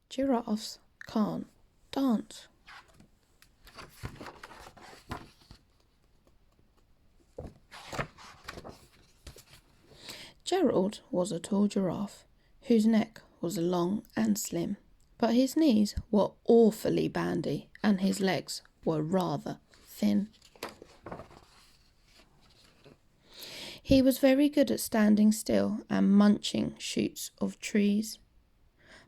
Giraffes can't dance. Gerald was a tall giraffe, whose neck was long and slim, but his knees were awfully bandy and his legs were rather thin. He was very good at standing still and munching shoots of trees,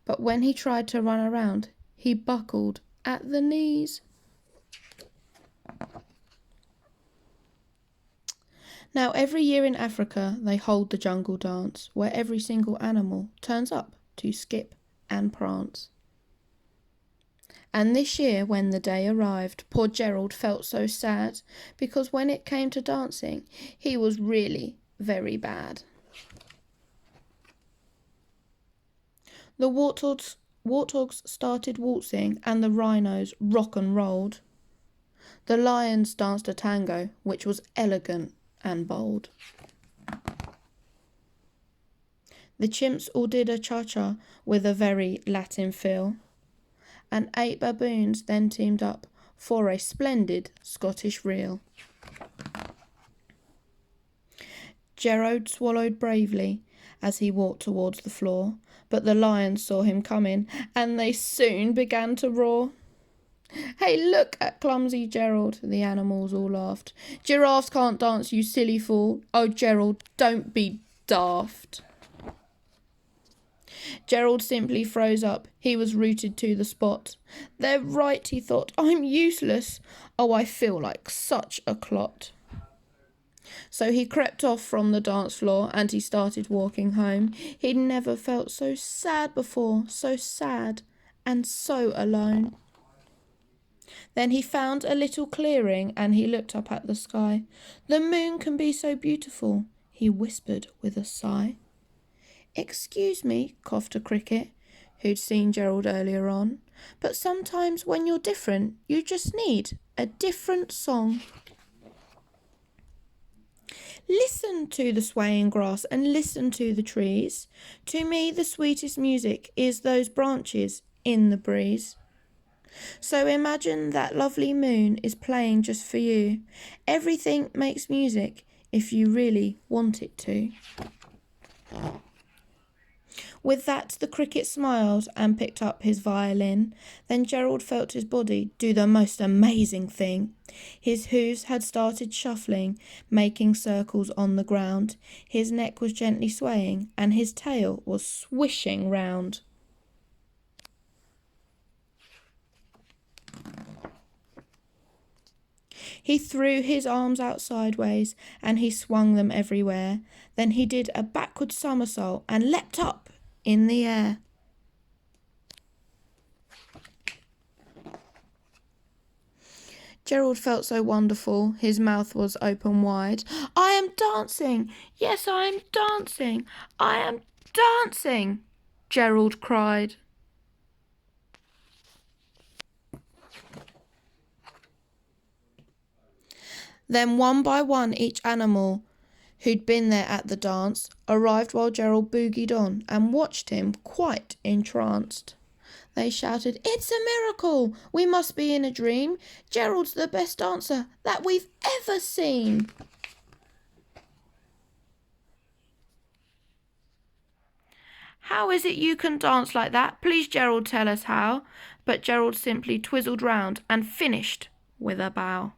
but when he tried to run around, he buckled at the knees. Now, every year in Africa, they hold the jungle dance, where every single animal turns up to skip and prance. And this year, when the day arrived, poor Gerald felt so sad, because when it came to dancing, he was really very bad. The warthogs started waltzing, and the rhinos rock and rolled. The lions danced a tango, which was elegant and bold. The chimps all did a cha-cha with a very Latin feel, and 8 baboons then teamed up for a splendid Scottish reel. Gerald swallowed bravely as he walked towards the floor, but the lions saw him coming, and they soon began to roar. "Hey, look at clumsy Gerald," the animals all laughed. "Giraffes can't dance, you silly fool. Oh, Gerald, don't be daft." Gerald simply froze up. He was rooted to the spot. "They're right," he thought. "I'm useless. Oh, I feel like such a clot." So he crept off from the dance floor and he started walking home. He'd never felt so sad before, so sad and so alone. Then he found a little clearing and he looked up at the sky. "The moon can be so beautiful," he whispered with a sigh. "Excuse me," coughed a cricket, who'd seen Gerald earlier on, "but sometimes when you're different, you just need a different song." "Listen to the swaying grass and listen to the trees. To me the sweetest music is those branches in the breeze. So imagine that lovely moon is playing just for you. Everything makes music if you really want it to." With that, the cricket smiled and picked up his violin. Then Gerald felt his body do the most amazing thing. His hooves had started shuffling, making circles on the ground. His neck was gently swaying and his tail was swishing round. He threw his arms out sideways and he swung them everywhere. Then he did a backward somersault and leapt up in the air. Gerald felt so wonderful. His mouth was open wide. "I am dancing! Yes, I am dancing! I am dancing!" Gerald cried. Then one by one each animal who'd been there at the dance arrived while Gerald boogied on and watched him quite entranced. They shouted, "It's a miracle! We must be in a dream. Gerald's the best dancer that we've ever seen." "How is it you can dance like that? Please, Gerald, tell us how." But Gerald simply twizzled round and finished with a bow.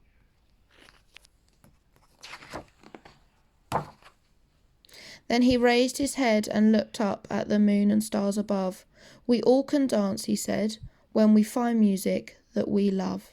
Then he raised his head and looked up at the moon and stars above. "We all can dance," he said, "when we find music that we love."